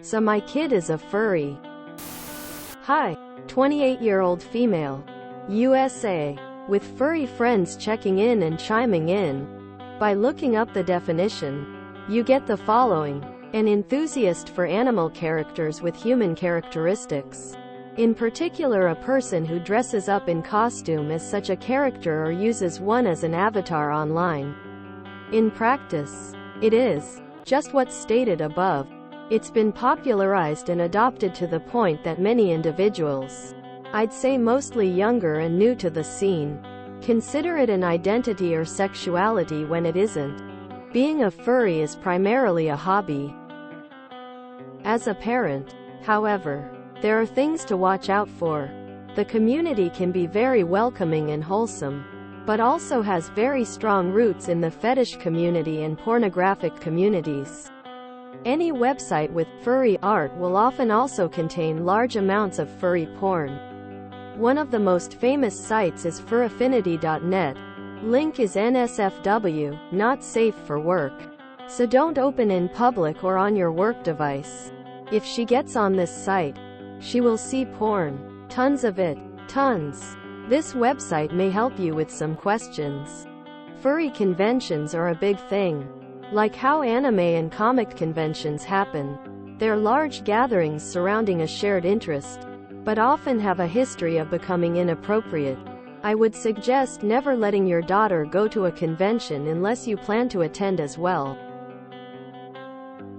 So my kid is a furry. Hi, 28-year-old female, USA, with furry friends checking in and chiming in. By looking up the definition, you get the following: an enthusiast for animal characters with human characteristics. In particular, a person who dresses up in costume as such a character or uses one as an avatar online. In practice, it is just what's stated above. It's been popularized and adopted to the point that many individuals, I'd say mostly younger and new to the scene, consider it an identity or sexuality when it isn't. Being a furry is primarily a hobby. As a parent, however, there are things to watch out for. The community can be very welcoming and wholesome, but also has very strong roots in the fetish community and pornographic communities. Any website with furry art will often also contain large amounts of furry porn. One of the most famous sites is furaffinity.net. Link is NSFW, not safe for work. So don't open in public or on your work device. If she gets on this site, she will see porn. Tons of it. Tons. This website may help you with some questions. Furry conventions are a big thing. Like how anime and comic conventions happen. They're large gatherings surrounding a shared interest, but often have a history of becoming inappropriate. I would suggest never letting your daughter go to a convention unless you plan to attend as well.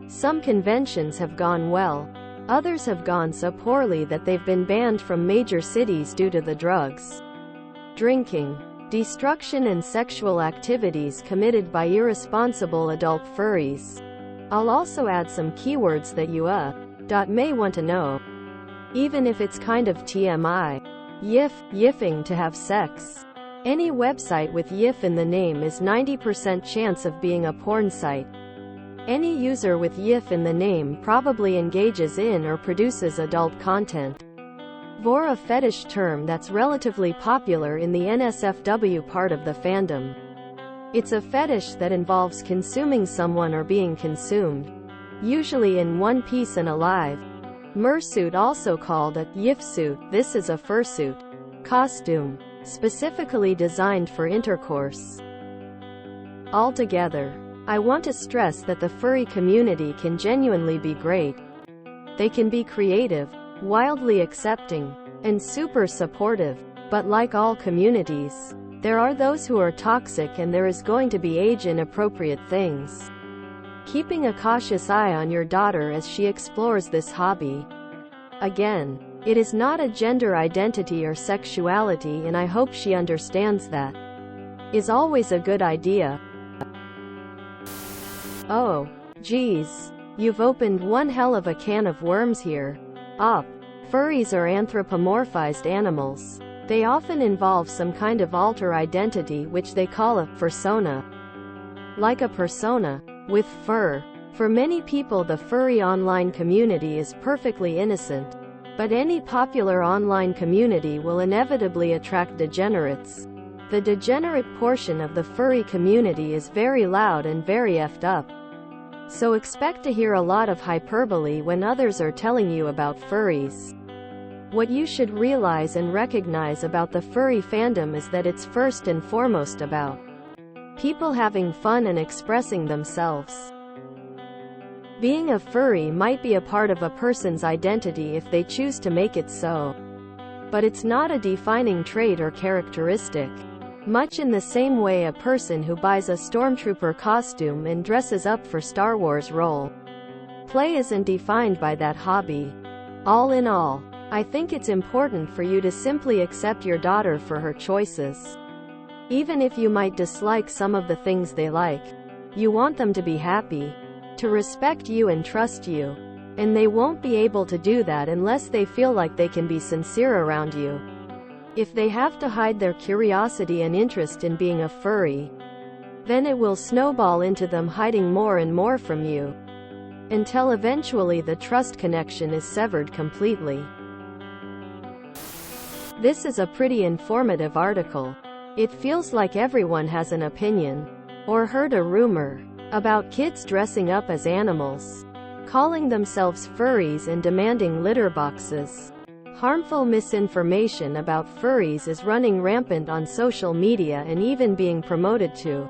Some conventions have gone well. Others have gone so poorly that they've been banned from major cities due to the drugs, drinking, destruction and sexual activities committed by irresponsible adult furries. I'll also add some keywords that you may want to know. Even if it's kind of TMI. Yiffing to have sex. Any website with yiff in the name is 90% chance of being a porn site. Any user with yiff in the name probably engages in or produces adult content. Vor, a fetish term that's relatively popular in the NSFW part of the fandom. It's a fetish that involves consuming someone or being consumed, usually in one piece and alive. Mersuit, also called a yiffsuit, this is a fursuit costume, specifically designed for intercourse. Altogether, I want to stress that the furry community can genuinely be great. They can be creative, wildly accepting, and super supportive. But like all communities, there are those who are toxic and there is going to be age-inappropriate things. Keeping a cautious eye on your daughter as she explores this hobby. Again, it is not a gender identity or sexuality, and I hope she understands that. Is always a good idea. Oh, geez. You've opened one hell of a can of worms here. Furries are anthropomorphized animals. They often involve some kind of alter identity which they call a persona. Like a persona, with fur. For many people, the furry online community is perfectly innocent. But any popular online community will inevitably attract degenerates. The degenerate portion of the furry community is very loud and very effed up. So expect to hear a lot of hyperbole when others are telling you about furries. What you should realize and recognize about the furry fandom is that it's first and foremost about people having fun and expressing themselves. Being a furry might be a part of a person's identity if they choose to make it so. But it's not a defining trait or characteristic. Much in the same way a person who buys a stormtrooper costume and dresses up for Star Wars role play isn't defined by that hobby. All in all, I think it's important for you to simply accept your daughter for her choices. Even if you might dislike some of the things they like, you want them to be happy, to respect you and trust you. And they won't be able to do that unless they feel like they can be sincere around you. If they have to hide their curiosity and interest in being a furry, then it will snowball into them hiding more and more from you, until eventually the trust connection is severed completely. This is a pretty informative article. It feels like everyone has an opinion, or heard a rumor, about kids dressing up as animals. calling themselves furries and demanding litter boxes. Harmful misinformation about furries is running rampant on social media and even being promoted to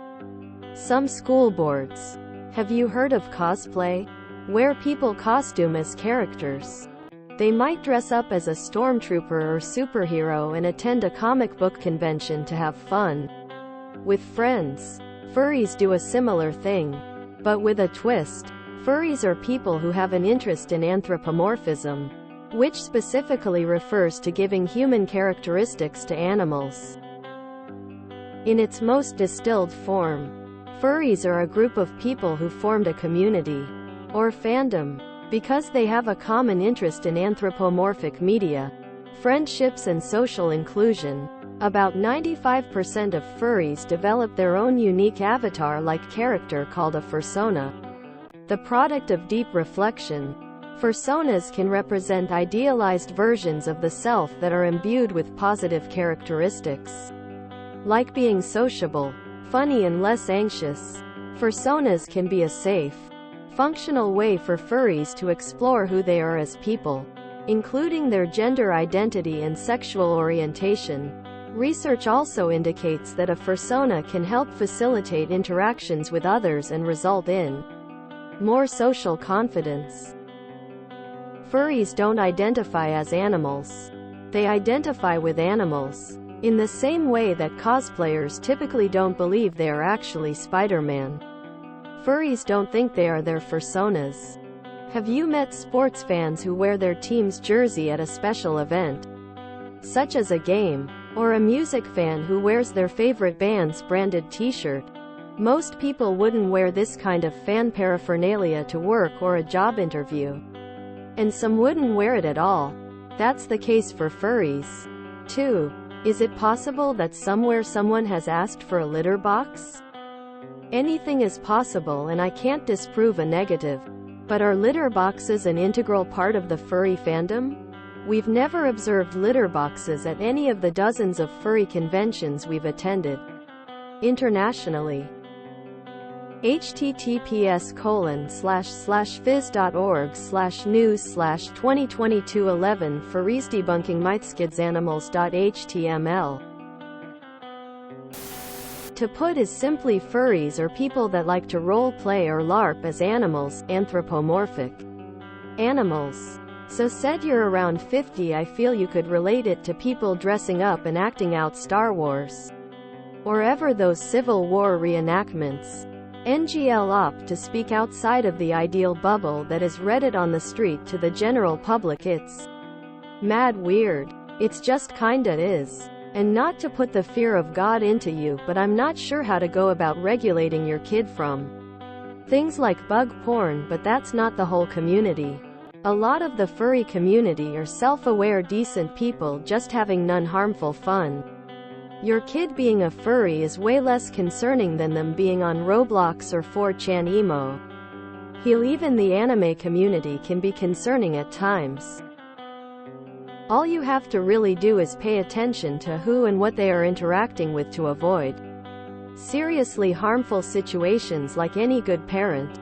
some school boards. Have you heard of cosplay? Where people costume as characters. They might dress up as a stormtrooper or superhero and attend a comic book convention to have fun with friends. Furries do a similar thing, but with a twist. Furries are people who have an interest in anthropomorphism, which specifically refers to giving human characteristics to animals. In its most distilled form, furries are a group of people who formed a community, or fandom, because they have a common interest in anthropomorphic media, friendships and social inclusion. About 95% of furries develop their own unique avatar-like character called a fursona, the product of deep reflection. Fursonas can represent idealized versions of the self that are imbued with positive characteristics, like being sociable, funny and less anxious. Fursonas can be a safe, functional way for furries to explore who they are as people, including their gender identity and sexual orientation. Research also indicates that a fursona can help facilitate interactions with others and result in more social confidence. Furries don't identify as animals. They identify with animals, in the same way that cosplayers typically don't believe they are actually Spider-Man. Furries don't think they are their fursonas. Have you met sports fans who wear their team's jersey at a special event, such as a game, or a music fan who wears their favorite band's branded t-shirt? Most people wouldn't wear this kind of fan paraphernalia to work or a job interview, and some wouldn't wear it at all. That's the case for furries, too. Is it possible that somewhere someone has asked for a litter box? Anything is possible, and I can't disprove a negative. But are litter boxes an integral part of the furry fandom? We've never observed litter boxes at any of the dozens of furry conventions we've attended internationally. https://phys.org/news/2022-11 Furries debunking mythskidsAnimals.html. To put is simply, furries are people that like to role play or LARP as animals, anthropomorphic animals. So said you're around 50, I feel you could relate it to people dressing up and acting out Star Wars, or ever those Civil War reenactments. NGL opt to speak outside of the ideal bubble that is Reddit on the street to the general public. It's mad weird. It's just kinda is. And not to put the fear of God into you, but I'm not sure how to go about regulating your kid from things like bug porn, but that's not the whole community. A lot of the furry community are self-aware, decent people just having non-harmful fun. Your kid being a furry is way less concerning than them being on Roblox or 4chan emo. Hell, even the anime community can be concerning at times. All you have to really do is pay attention to who and what they are interacting with to avoid seriously harmful situations like any good parent.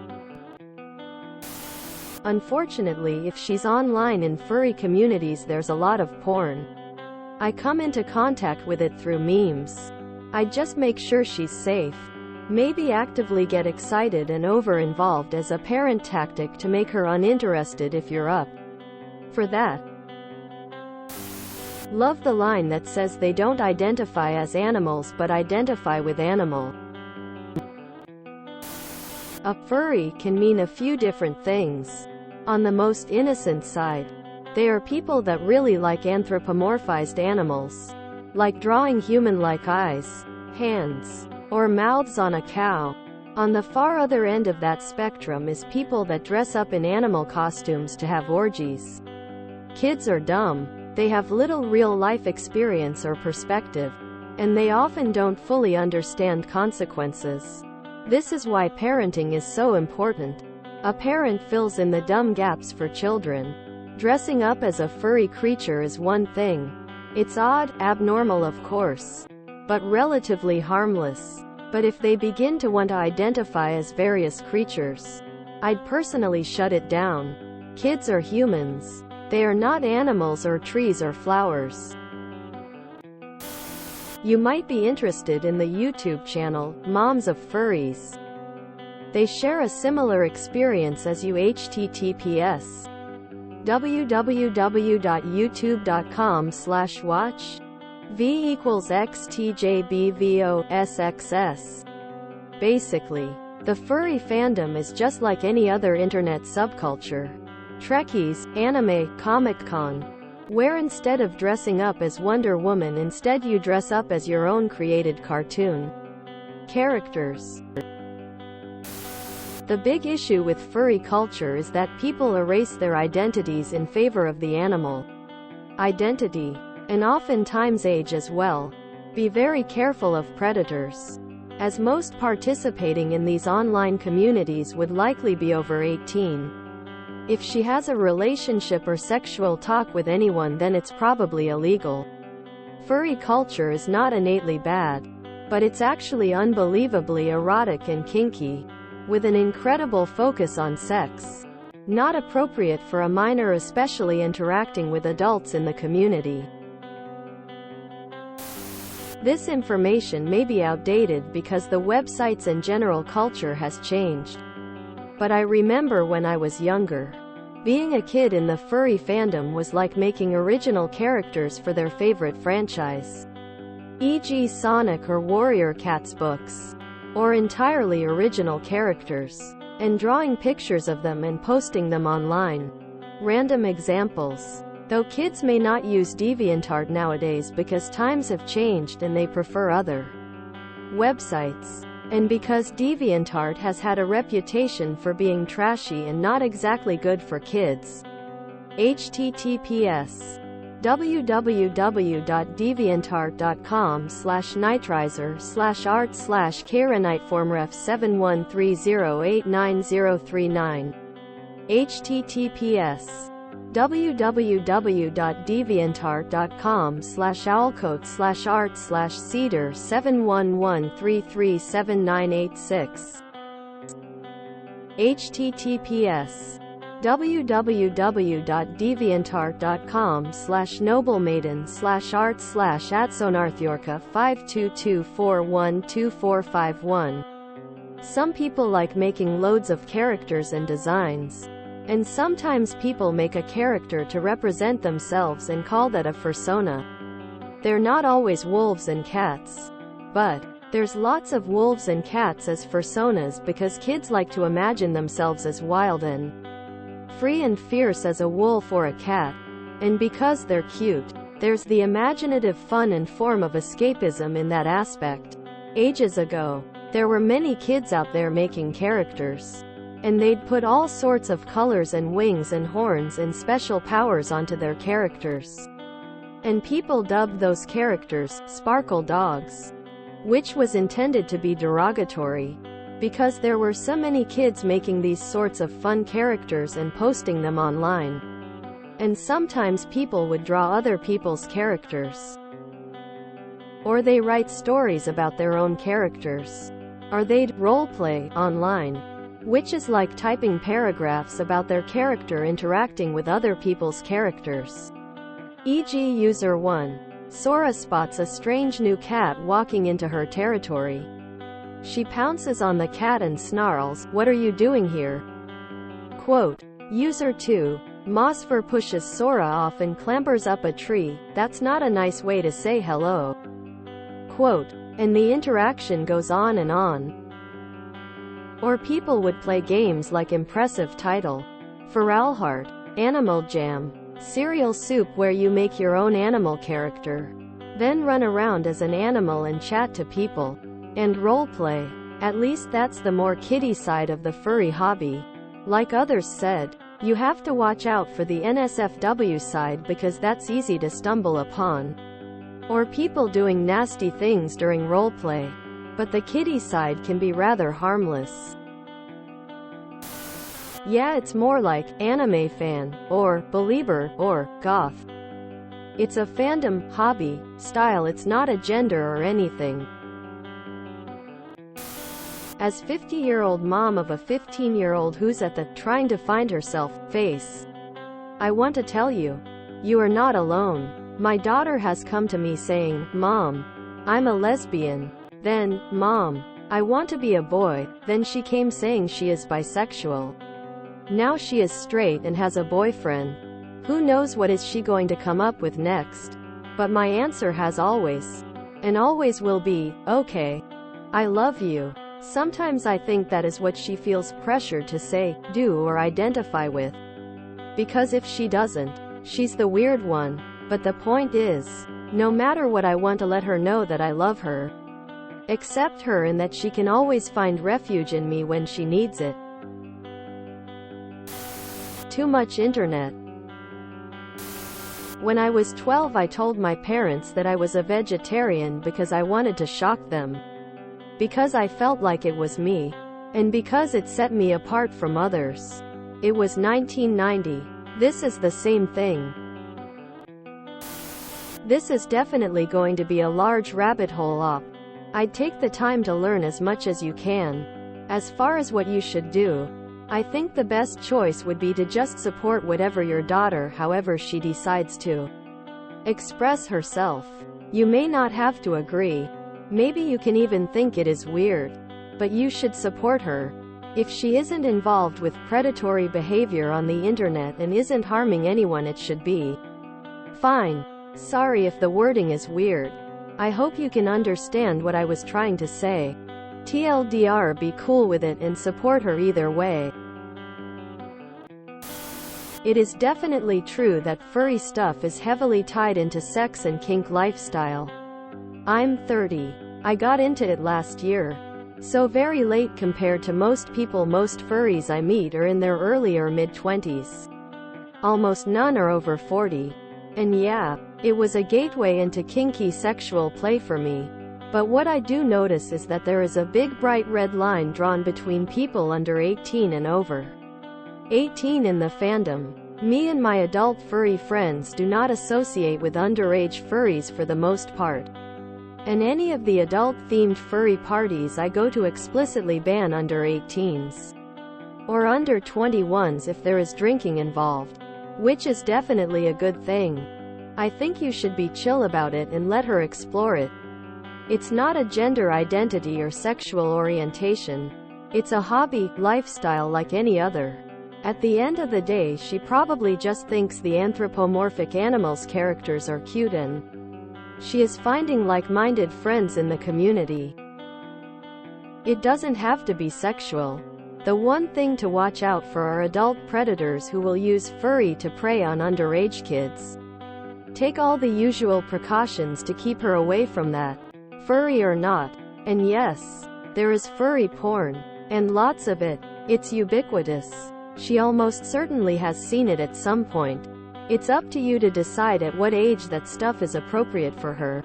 Unfortunately, if she's online in furry communities, there's a lot of porn. I come into contact with it through memes. I just make sure she's safe. Maybe actively get excited and over-involved as a parent tactic to make her uninterested if you're up for that. Love the line that says they don't identify as animals but identify with animal. A furry can mean a few different things. On the most innocent side, they are people that really like anthropomorphized animals, like drawing human-like eyes, hands, or mouths on a cow. On the far other end of that spectrum is people that dress up in animal costumes to have orgies. Kids are dumb. They have little real-life experience or perspective, and they often don't fully understand consequences. This is why parenting is so important. A parent fills in the dumb gaps for children. Dressing up as a furry creature is one thing. It's odd, abnormal of course, but relatively harmless. But if they begin to want to identify as various creatures, I'd personally shut it down. Kids are humans. They are not animals or trees or flowers. You might be interested in the YouTube channel, Moms of Furries. They share a similar experience as you. https www.youtube.com/watch v equals xtjbvosxs. Basically, the furry fandom is just like any other internet subculture. Trekkies, anime, Comic-Con, where instead of dressing up as Wonder Woman, instead you dress up as your own created cartoon characters. The big issue with furry culture is that people erase their identities in favor of the animal identity, and oftentimes age as well. Be very careful of predators, as most participating in these online communities would likely be over 18. If she has a relationship or sexual talk with anyone, then it's probably illegal. Furry culture is not innately bad, but it's actually unbelievably erotic and kinky, with an incredible focus on sex. Not appropriate for a minor, especially interacting with adults in the community. This information may be outdated because the websites and general culture has changed. But I remember when I was younger, being a kid in the furry fandom was like making original characters for their favorite franchise, e.g. Sonic or Warrior Cats books, or entirely original characters, and drawing pictures of them and posting them online. Random examples. Though kids may not use DeviantArt nowadays because times have changed and they prefer other websites. And because DeviantArt has had a reputation for being trashy and not exactly good for kids. https www.deviantart.com/nitrizer/art/kareniteformref713089039. https www.deviantart.com/owlcoat/art/cedar711337986. https www.deviantart.com/noblemaiden/art/atsonarthyorka522412451. Some people like making loads of characters and designs. And sometimes people make a character to represent themselves and call that a fursona. They're not always wolves and cats. But there's lots of wolves and cats as fursonas because kids like to imagine themselves as wild and free and fierce as a wolf or a cat. And because they're cute, there's the imaginative fun and form of escapism in that aspect. Ages ago, there were many kids out there making characters. And they'd put all sorts of colors and wings and horns and special powers onto their characters. And people dubbed those characters sparkle dogs, which was intended to be derogatory, because there were so many kids making these sorts of fun characters and posting them online. And sometimes people would draw other people's characters, or they write stories about their own characters, or they'd roleplay online, which is like typing paragraphs about their character interacting with other people's characters. E.g. User 1. Sora spots a strange new cat walking into her territory. She pounces on the cat and snarls, "What are you doing here?" Quote. User 2. Mosfer pushes Sora off and clambers up a tree. "That's not a nice way to say hello." Quote. And the interaction goes on and on. Or people would play games like Impressive Title, Feralheart, Animal Jam, Cereal Soup, where you make your own animal character, then run around as an animal and chat to people, and roleplay. At least that's the more kiddie side of the furry hobby. Like others said, you have to watch out for the NSFW side because that's easy to stumble upon. Or people doing nasty things during roleplay. But the kiddie side can be rather harmless. Yeah, it's more like anime fan, or believer, or goth. It's a fandom, hobby, style. It's not a gender or anything. As 50-year-old mom of a 15-year-old who's at the trying to find herself phase, I want to tell you, you are not alone. My daughter has come to me saying, "Mom, I'm a lesbian." Then, "Mom, I want to be a boy." Then she came saying she is bisexual. Now she is straight and has a boyfriend. Who knows what is she going to come up with next? But my answer has always, and always will be, okay, I love you. Sometimes I think that is what she feels pressured to say, do or identify with. Because if she doesn't, she's the weird one. But the point is, no matter what, I want to let her know that I love her. Accept her and that she can always find refuge in me when she needs it. Too much internet. When I was 12, I told my parents that I was a vegetarian because I wanted to shock them. Because I felt like it was me. And because it set me apart from others. It was 1990. This is the same thing. This is definitely going to be a large rabbit hole up. I'd take the time to learn as much as you can. As far as what you should do, I think the best choice would be to just support whatever your daughter, however she decides to express herself. You may not have to agree. Maybe you can even think it is weird. But you should support her. If she isn't involved with predatory behavior on the internet and isn't harming anyone, it should be fine. Sorry if the wording is weird. I hope you can understand what I was trying to say. TLDR, be cool with it and support her either way. It is definitely true that furry stuff is heavily tied into sex and kink lifestyle. I'm 30. I got into it last year. So very late compared to most people. Most furries I meet are in their early or mid-20s. Almost none are over 40. And yeah, it was a gateway into kinky sexual play for me. But what I do notice is that there is a big bright red line drawn between people under 18 and over 18 in the fandom. Me and my adult furry friends do not associate with underage furries for the most part. And any of the adult-themed furry parties I go to explicitly ban under 18s. Or under 21s if there is drinking involved. Which is definitely a good thing. I think you should be chill about it and let her explore it. It's not a gender identity or sexual orientation. It's a hobby, lifestyle like any other. At the end of the day, she probably just thinks the anthropomorphic animals characters are cute and she is finding like-minded friends in the community. It doesn't have to be sexual. The one thing to watch out for are adult predators who will use furry to prey on underage kids. Take all the usual precautions to keep her away from that, furry or not. And yes, there is furry porn. And lots of it. It's ubiquitous. She almost certainly has seen it at some point. It's up to you to decide at what age that stuff is appropriate for her.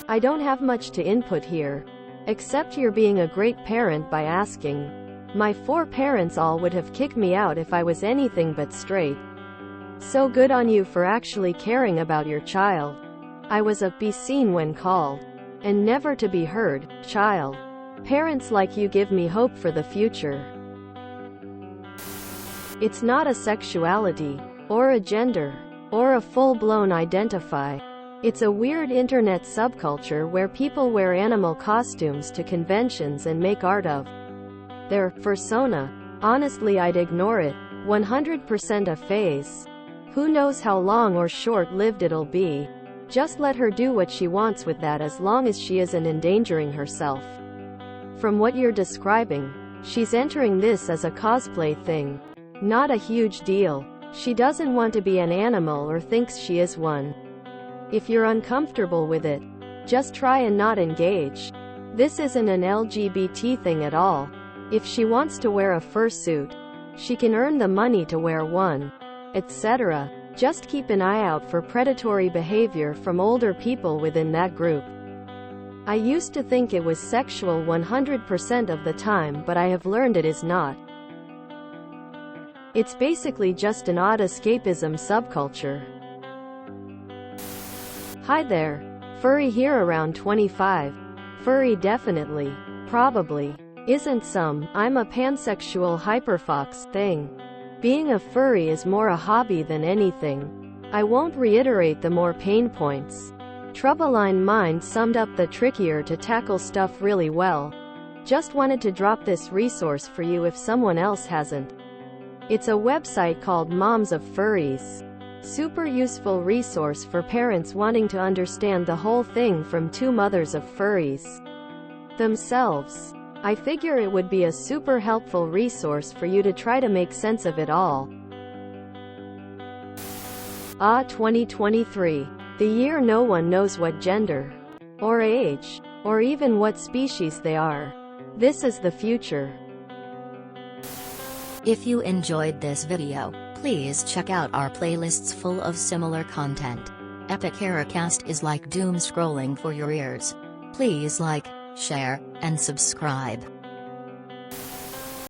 I don't have much to input here. Except you're being a great parent by asking. My 4 parents all would have kicked me out if I was anything but straight. So good on you for actually caring about your child. I was a be seen when called and never to be heard child. Parents like you give me hope for the future. It's not a sexuality, or a gender, or a full-blown identify. It's a weird internet subculture where people wear animal costumes to conventions and make art of their persona. Honestly, I'd ignore it. 100% a phase. Who knows how long or short-lived it'll be. Just let her do what she wants with that as long as she isn't endangering herself. From what you're describing, she's entering this as a cosplay thing. Not a huge deal. She doesn't want to be an animal or thinks she is one. If you're uncomfortable with it, just try and not engage. This isn't an LGBT thing at all. If she wants to wear a fursuit, she can earn the money to wear one, etc. Just keep an eye out for predatory behavior from older people within that group. I used to think it was sexual 100% of the time, but I have learned it is not. It's basically just an odd escapism subculture. Hi there. Furry here around 25. Furry definitely, probably, isn't some "I'm a pansexual hyperfox" thing. Being a furry is more a hobby than anything. I won't reiterate the more pain points. Troubleline Mind summed up the trickier to tackle stuff really well. Just wanted to drop this resource for you if someone else hasn't. It's a website called Moms of Furries. Super useful resource for parents wanting to understand the whole thing from two mothers of furries themselves. I figure it would be a super helpful resource for you to try to make sense of it all. 2023. The year no one knows what gender, or age, or even what species they are. This is the future. If you enjoyed this video, please check out our playlists full of similar content. Epic Ericast is like doom scrolling for your ears. Please like, share, and subscribe.